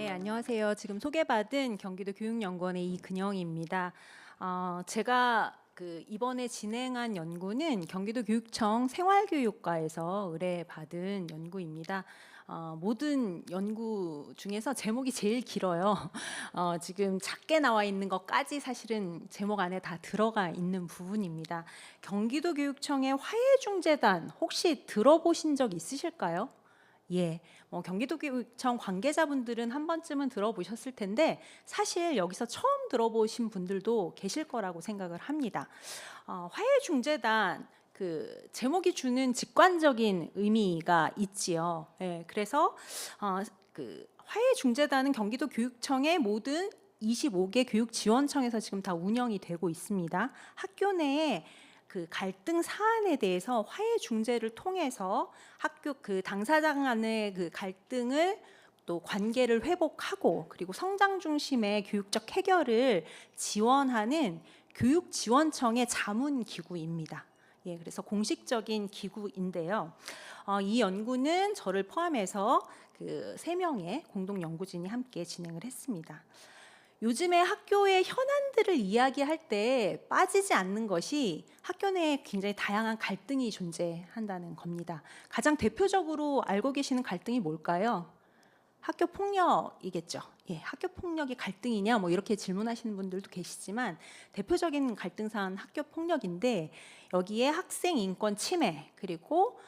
네, 안녕하세요. 지금 소개받은 경기도 교육연구원의 이근영입니다. 제가 이번에 진행한 연구는 경기도 교육청 생활교육과에서 의뢰받은 연구입니다. 모든 연구 중에서 제목이 제일 길어요. 지금 작게 나와 있는 것까지 사실은 제목 안에 다 들어가 있는 부분입니다. 경기도 교육청의 화해중재단 혹시 들어보신 적 있으실까요? 예, 경기도교육청 관계자분들은 한 번쯤은 들어보셨을 텐데 사실 여기서 처음 들어보신 분들도 계실 거라고 생각을 합니다. 화해중재단 제목이 주는 직관적인 의미가 있지요. 예, 그래서 화해중재단은 경기도교육청의 모든 25개 교육지원청에서 지금 다 운영이 되고 있습니다. 학교 내에 갈등 사안에 대해서 화해 중재를 통해서 학교 당사자 간의 갈등을 또 관계를 회복하고 그리고 성장 중심의 교육적 해결을 지원하는 교육지원청의 자문 기구입니다. 예, 그래서 공식적인 기구인데요. 이 연구는 저를 포함해서 3명의 공동 연구진이 함께 진행을 했습니다. 요즘에 학교의 현안들을 이야기할 때 빠지지 않는 것이 학교 내에 굉장히 다양한 갈등이 존재한다는 겁니다. 가장 대표적으로 알고 계시는 갈등이 뭘까요? 학교 폭력이겠죠. 예, 학교 폭력이 갈등이냐 뭐 이렇게 질문하시는 분들도 계시지만 대표적인 갈등 사안 학교 폭력인데 여기에 학생 인권 침해 그리고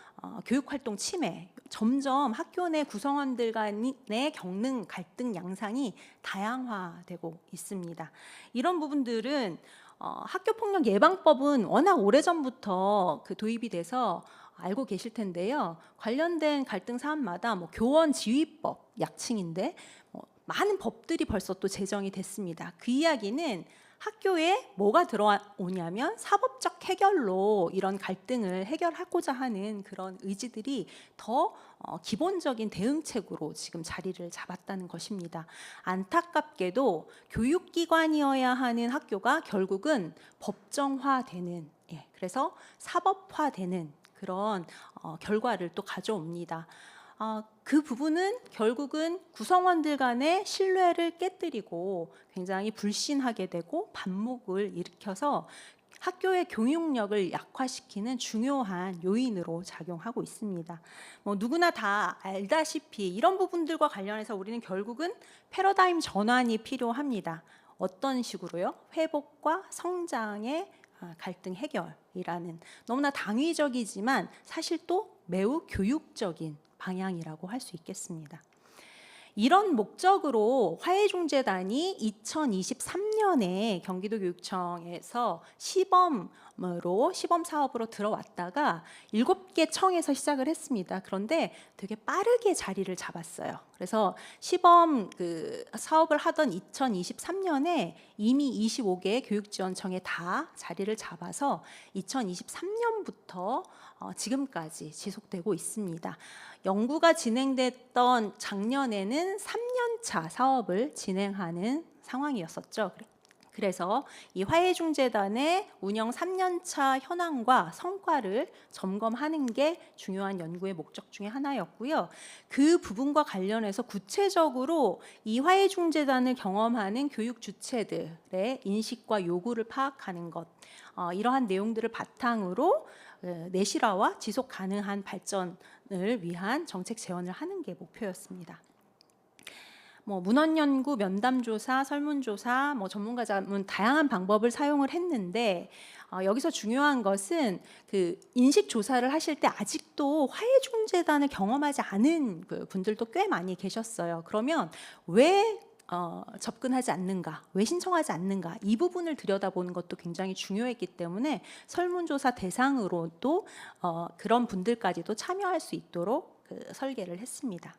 교육 활동 침해 점점 학교 내 구성원들 간에 겪는 갈등 양상이 다양화되고 있습니다. 이런 부분들은 학교폭력 예방법은 워낙 오래전부터 도입이 돼서 알고 계실 텐데요. 관련된 갈등 사안마다 교원 지휘법 약칭인데 많은 법들이 벌써 또 제정이 됐습니다. 그 이야기는 학교에 뭐가 들어오냐면 사법적 해결로 이런 갈등을 해결하고자 하는 그런 의지들이 더 기본적인 대응책으로 지금 자리를 잡았다는 것입니다. 안타깝게도 교육기관이어야 하는 학교가 결국은 법정화되는, 그래서 사법화되는 그런 결과를 또 가져옵니다. 그 부분은 결국은 구성원들 간의 신뢰를 깨뜨리고 굉장히 불신하게 되고 반목을 일으켜서 학교의 교육력을 약화시키는 중요한 요인으로 작용하고 있습니다. 누구나 다 알다시피 이런 부분들과 관련해서 우리는 결국은 패러다임 전환이 필요합니다. 어떤 식으로요? 회복과 성장의 갈등 해결이라는 너무나 당위적이지만 사실 또 매우 교육적인 방향이라고 할 수 있겠습니다. 이런 목적으로 화해중재단이 2023년에 경기도교육청에서 시범 사업으로 들어왔다가 7개 청에서 시작을 했습니다. 그런데 되게 빠르게 자리를 잡았어요. 그래서 시범 사업을 하던 2023년에 이미 25개 교육지원청에 다 자리를 잡아서 2023년부터 지금까지 지속되고 있습니다. 연구가 진행됐던 작년에는 3년차 사업을 진행하는 상황이었었죠. 그래서 이 화해중재단의 운영 3년차 현황과 성과를 점검하는 게 중요한 연구의 목적 중에 하나였고요. 그 부분과 관련해서 구체적으로 이 화해중재단을 경험하는 교육 주체들의 인식과 요구를 파악하는 것, 이러한 내용들을 바탕으로 내실화와 지속 가능한 발전을 위한 정책 제언을 하는 게 목표였습니다. 문헌 연구, 면담 조사, 설문 조사, 전문가 자문 다양한 방법을 사용을 했는데 여기서 중요한 것은 인식 조사를 하실 때 아직도 화해중재단을 경험하지 않은 분들도 꽤 많이 계셨어요. 그러면 왜 접근하지 않는가, 왜 신청하지 않는가 이 부분을 들여다보는 것도 굉장히 중요했기 때문에 설문조사 대상으로도 그런 분들까지도 참여할 수 있도록 설계를 했습니다.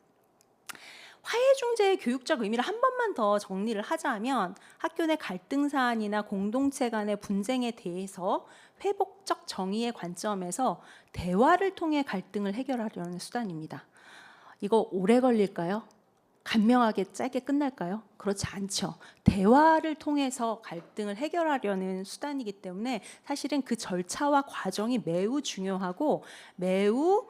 화해중재의 교육적 의미를 한 번만 더 정리를 하자면 학교 내 갈등 사안이나 공동체 간의 분쟁에 대해서 회복적 정의의 관점에서 대화를 통해 갈등을 해결하려는 수단입니다. 이거 오래 걸릴까요? 간명하게 짧게 끝날까요? 그렇지 않죠. 대화를 통해서 갈등을 해결하려는 수단이기 때문에 사실은 그 절차와 과정이 매우 중요하고 매우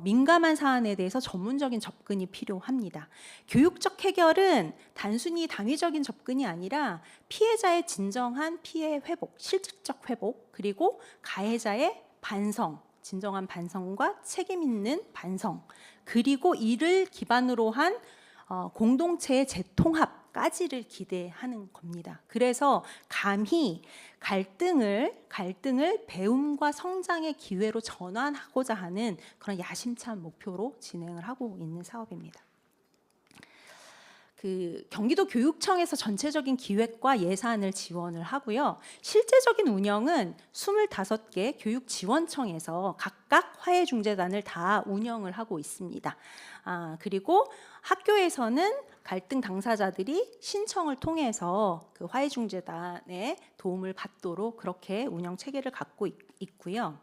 민감한 사안에 대해서 전문적인 접근이 필요합니다. 교육적 해결은 단순히 당위적인 접근이 아니라 피해자의 진정한 피해 회복, 실질적 회복, 그리고 가해자의 반성, 진정한 반성과 책임 있는 반성, 그리고 이를 기반으로 한 공동체의 재통합까지를 기대하는 겁니다. 그래서 감히 갈등을 배움과 성장의 기회로 전환하고자 하는 그런 야심찬 목표로 진행을 하고 있는 사업입니다. 경기도 교육청에서 전체적인 기획과 예산을 지원을 하고요. 실제적인 운영은 25개 교육지원청에서 각각 화해중재단을 다 운영을 하고 있습니다. 그리고 학교에서는 갈등 당사자들이 신청을 통해서 그 화해중재단의 도움을 받도록 그렇게 운영 체계를 갖고 있고요.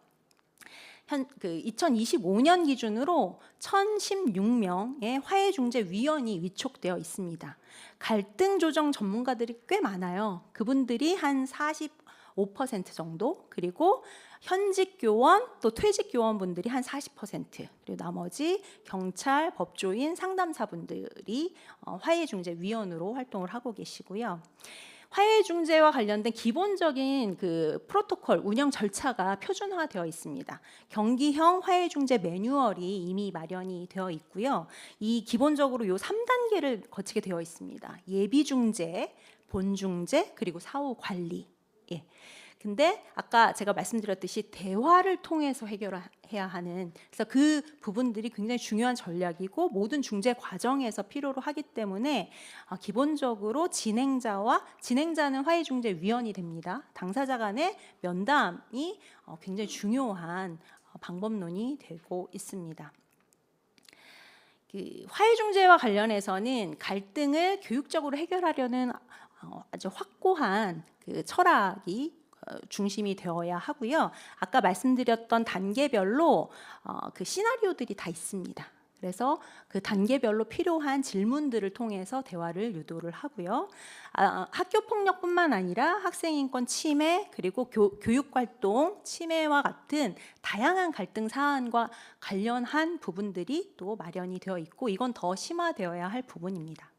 2025년 기준으로 1,016명의 화해중재위원이 위촉되어 있습니다. 갈등 조정 전문가들이 꽤 많아요. 그분들이 한 45% 정도, 그리고 현직 교원 또 퇴직 교원분들이 한 40%, 그리고 나머지 경찰, 법조인, 상담사분들이 화해중재위원으로 활동을 하고 계시고요. 화해중재와 관련된 기본적인 프로토콜 운영 절차가 표준화되어 있습니다. 경기형 화해중재 매뉴얼이 이미 마련이 되어 있고요. 이 기본적으로 요 3단계를 거치게 되어 있습니다. 예비중재, 본중재, 그리고 사후관리. 예. 근데 아까 제가 말씀드렸듯이 대화를 통해서 해결해야 하는, 그래서 그 부분들이 굉장히 중요한 전략이고 모든 중재 과정에서 필요로 하기 때문에 기본적으로 진행자는 화해중재위원이 됩니다. 당사자 간의 면담이 굉장히 중요한 방법론이 되고 있습니다. 화해중재와 관련해서는 갈등을 교육적으로 해결하려는 아주 확고한 철학이 중심이 되어야 하고요. 아까 말씀드렸던 단계별로 시나리오들이 다 있습니다. 그래서 그 단계별로 필요한 질문들을 통해서 대화를 유도를 하고요. 학교 폭력뿐만 아니라 학생인권 침해, 그리고 교육활동 침해와 같은 다양한 갈등 사안과 관련한 부분들이 또 마련이 되어 있고, 이건 더 심화되어야 할 부분입니다.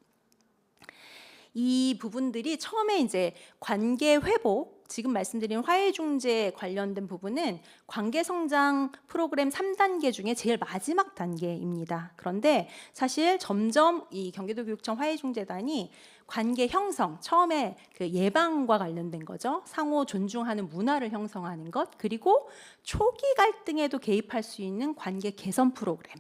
이 부분들이 처음에 이제 관계 회복, 지금 말씀드린 화해중재 관련된 부분은 관계성장 프로그램 3단계 중에 제일 마지막 단계입니다. 그런데 사실 점점 이 경기도교육청 화해중재단이 관계 형성, 처음에 예방과 관련된 거죠. 상호 존중하는 문화를 형성하는 것, 그리고 초기 갈등에도 개입할 수 있는 관계 개선 프로그램,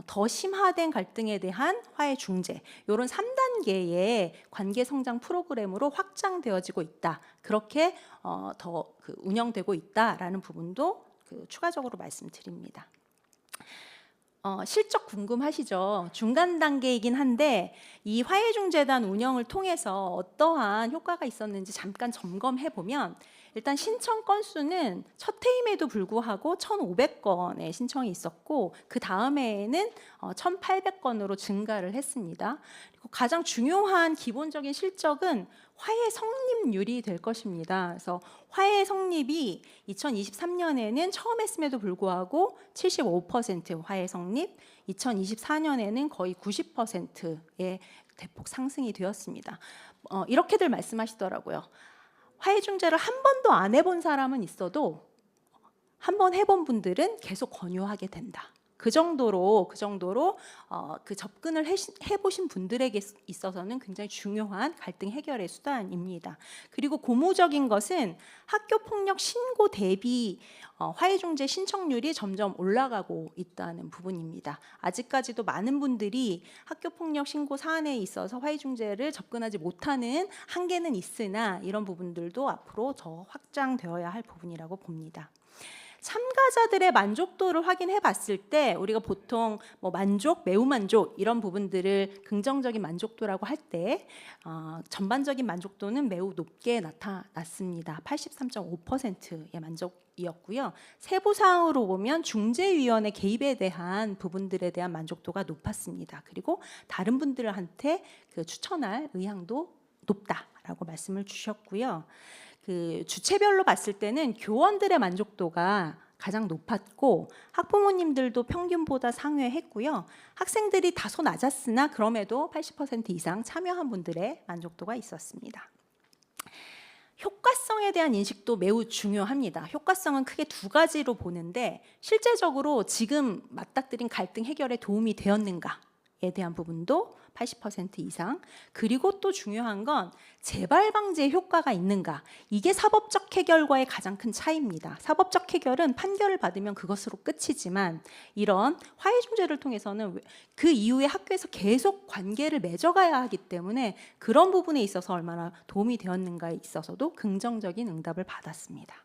더 심화된 갈등에 대한 화해 중재, 이런 3단계의 관계 성장 프로그램으로 확장되어지고 있다. 그렇게 더 운영되고 있다라는 부분도 추가적으로 말씀드립니다. 실적 궁금하시죠? 중간 단계이긴 한데 이 화해중재단 운영을 통해서 어떠한 효과가 있었는지 잠깐 점검해 보면, 일단 신청 건수는 첫 해임에도 불구하고 1,500건의 신청이 있었고, 그 다음에는 1,800건으로 증가를 했습니다. 그리고 가장 중요한 기본적인 실적은 화해 성립률이 될 것입니다. 그래서 화해 성립이 2023년에는 처음 했음에도 불구하고 75% 화해 성립, 2024년에는 거의 90%의 대폭 상승이 되었습니다. 이렇게들 말씀하시더라고요. 화해중재를 한 번도 안 해본 사람은 있어도 한 번 해본 분들은 계속 권유하게 된다. 그 정도로 그 접근을 해보신 분들에게 있어서는 굉장히 중요한 갈등 해결의 수단입니다. 그리고 고무적인 것은 학교 폭력 신고 대비 화해중재 신청률이 점점 올라가고 있다는 부분입니다. 아직까지도 많은 분들이 학교 폭력 신고 사안에 있어서 화해중재를 접근하지 못하는 한계는 있으나, 이런 부분들도 앞으로 더 확장되어야 할 부분이라고 봅니다. 참가자들의 만족도를 확인해 봤을 때 우리가 보통 만족, 매우 만족 이런 부분들을 긍정적인 만족도라고 할 때 전반적인 만족도는 매우 높게 나타났습니다. 83.5%의 만족이었고요. 세부 사항으로 보면 중재위원회 개입에 대한 부분들에 대한 만족도가 높았습니다. 그리고 다른 분들한테 추천할 의향도 높다라고 말씀을 주셨고요. 주체별로 봤을 때는 교원들의 만족도가 가장 높았고 학부모님들도 평균보다 상회했고요. 학생들이 다소 낮았으나 그럼에도 80% 이상 참여한 분들의 만족도가 있었습니다. 효과성에 대한 인식도 매우 중요합니다. 효과성은 크게 두 가지로 보는데 실제적으로 지금 맞닥뜨린 갈등 해결에 도움이 되었는가에 대한 부분도 80% 이상, 그리고 또 중요한 건 재발 방지에 효과가 있는가, 이게 사법적 해결과의 가장 큰 차이입니다. 사법적 해결은 판결을 받으면 그것으로 끝이지만 이런 화해 중재를 통해서는 그 이후에 학교에서 계속 관계를 맺어가야 하기 때문에 그런 부분에 있어서 얼마나 도움이 되었는가에 있어서도 긍정적인 응답을 받았습니다.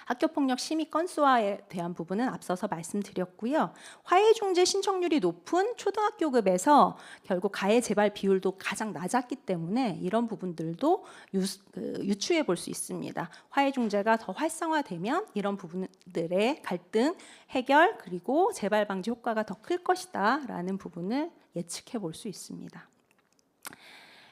학교폭력 심의 건수화에 대한 부분은 앞서서 말씀드렸고요. 화해중재 신청률이 높은 초등학교급에서 결국 가해 재발 비율도 가장 낮았기 때문에 이런 부분들도 유추해 볼 수 있습니다. 화해중재가 더 활성화되면 이런 부분들의 갈등 해결 그리고 재발 방지 효과가 더 클 것이다 라는 부분을 예측해 볼 수 있습니다.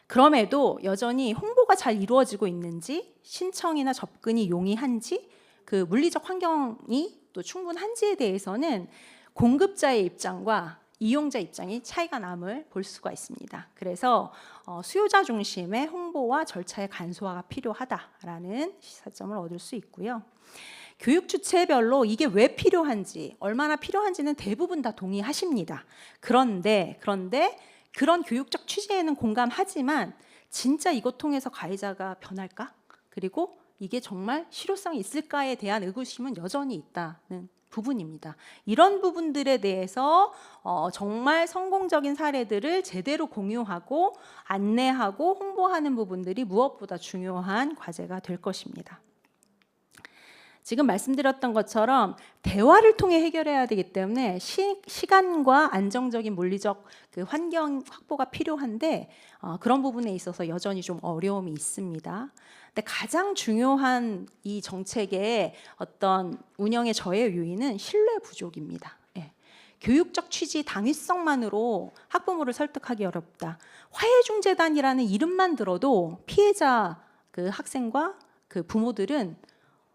그럼에도 여전히 홍보가 잘 이루어지고 있는지, 신청이나 접근이 용이한지, 그 물리적 환경이 또 충분한지에 대해서는 공급자의 입장과 이용자 입장이 차이가 남을 볼 수가 있습니다. 그래서 수요자 중심의 홍보와 절차의 간소화가 필요하다라는 시사점을 얻을 수 있고요. 교육 주체별로 이게 왜 필요한지, 얼마나 필요한지는 대부분 다 동의하십니다. 그런데 그런 교육적 취지에는 공감하지만 진짜 이것 통해서 가해자가 변할까? 그리고 이게 정말 실효성이 있을까에 대한 의구심은 여전히 있다는 부분입니다. 이런 부분들에 대해서 정말 성공적인 사례들을 제대로 공유하고 안내하고 홍보하는 부분들이 무엇보다 중요한 과제가 될 것입니다. 지금 말씀드렸던 것처럼 대화를 통해 해결해야 되기 때문에 시간과 안정적인 물리적 그 환경 확보가 필요한데 그런 부분에 있어서 여전히 좀 어려움이 있습니다. 근데 가장 중요한 이 정책의 어떤 운영의 저해 요인은 신뢰 부족입니다. 예. 교육적 취지 당위성만으로 학부모를 설득하기 어렵다. 화해중재단이라는 이름만 들어도 피해자 그 학생과 그 부모들은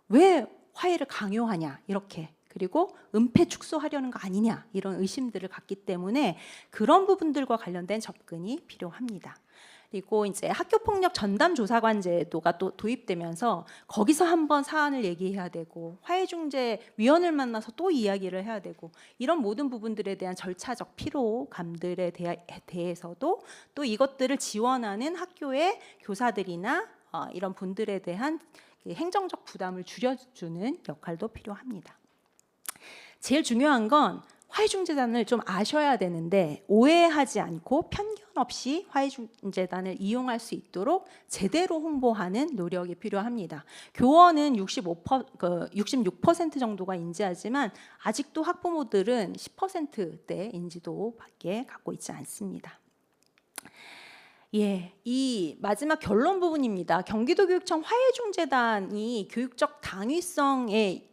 왜 화해를 강요하냐 이렇게, 그리고 은폐 축소하려는 거 아니냐 이런 의심들을 갖기 때문에 그런 부분들과 관련된 접근이 필요합니다. 그리고 이제 학교폭력 전담조사관 제도가 또 도입되면서 거기서 한번 사안을 얘기해야 되고 화해중재위원을 만나서 또 이야기를 해야 되고 이런 모든 부분들에 대한 절차적 피로감들에 대해서도 또 이것들을 지원하는 학교의 교사들이나 이런 분들에 대한 행정적 부담을 줄여주는 역할도 필요합니다. 제일 중요한 건 화해중재단을 좀 아셔야 되는데 오해하지 않고 편견 없이 화해중재단을 이용할 수 있도록 제대로 홍보하는 노력이 필요합니다. 교원은 66% 정도가 인지하지만 아직도 학부모들은 10%대 인지도밖에 갖고 있지 않습니다. 예, 이 마지막 결론 부분입니다. 경기도교육청 화해중재단이 교육적 당위성에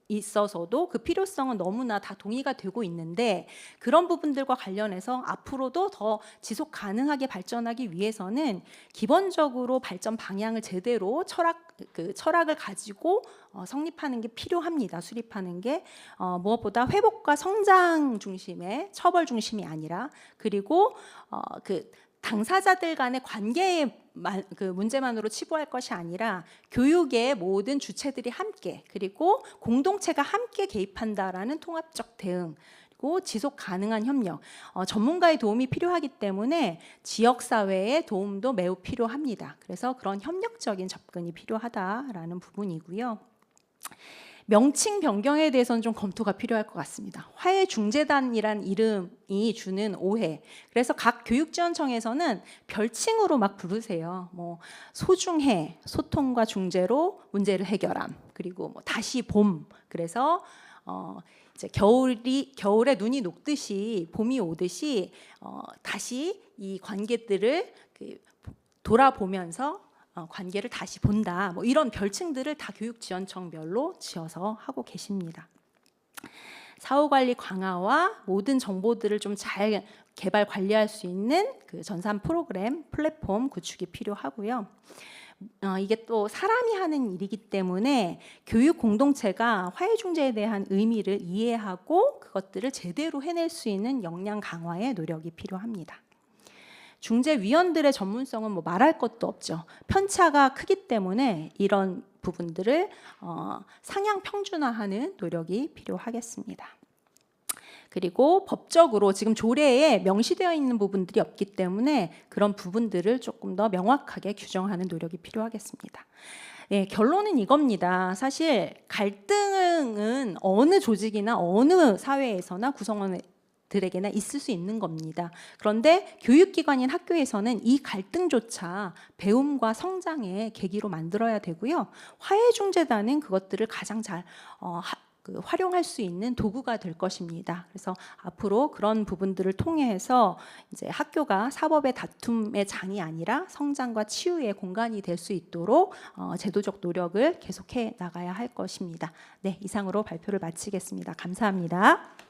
있어서도 그 필요성은 너무나 다 동의가 되고 있는데 그런 부분들과 관련해서 앞으로도 더 지속 가능하게 발전하기 위해서는 기본적으로 발전 방향을 제대로 철학을 가지고 성립하는 게 필요합니다. 수립하는 게 무엇보다 회복과 성장 중심의 처벌 중심이 아니라, 그리고 당사자들 간의 관계의 그 문제만으로 치부할 것이 아니라 교육의 모든 주체들이 함께, 그리고 공동체가 함께 개입한다라는 통합적 대응, 그리고 지속 가능한 협력, 전문가의 도움이 필요하기 때문에 지역사회의 도움도 매우 필요합니다. 그래서 그런 협력적인 접근이 필요하다라는 부분이고요. 명칭 변경에 대해서는 좀 검토가 필요할 것 같습니다. 화해중재단이란 이름이 주는 오해. 그래서 각 교육지원청에서는 별칭으로 막 부르세요. 뭐 소중해, 소통과 중재로 문제를 해결함. 그리고 뭐 다시 봄. 그래서 이제 겨울에 눈이 녹듯이 봄이 오듯이 다시 이 관계들을 돌아보면서 관계를 다시 본다. 뭐 이런 별칭들을 다 교육지원청별로 지어서 하고 계십니다. 사후관리 강화와 모든 정보들을 좀 잘 개발 관리할 수 있는 그 전산 프로그램 플랫폼 구축이 필요하고요. 이게 또 사람이 하는 일이기 때문에 교육 공동체가 화해 중재에 대한 의미를 이해하고 그것들을 제대로 해낼 수 있는 역량 강화의 노력이 필요합니다. 중재위원들의 전문성은 뭐 말할 것도 없죠. 편차가 크기 때문에 이런 부분들을 상향 평준화하는 노력이 필요하겠습니다. 그리고 법적으로 지금 조례에 명시되어 있는 부분들이 없기 때문에 그런 부분들을 조금 더 명확하게 규정하는 노력이 필요하겠습니다. 네, 결론은 이겁니다. 사실 갈등은 어느 조직이나 어느 사회에서나 구성원들에게나 있을 수 있는 겁니다. 그런데 교육기관인 학교에서는 이 갈등조차 배움과 성장의 계기로 만들어야 되고요. 화해중재단은 그것들을 가장 잘 활용할 수 있는 도구가 될 것입니다. 그래서 앞으로 그런 부분들을 통해서 이제 학교가 사법의 다툼의 장이 아니라 성장과 치유의 공간이 될 수 있도록 제도적 노력을 계속해 나가야 할 것입니다. 네, 이상으로 발표를 마치겠습니다. 감사합니다.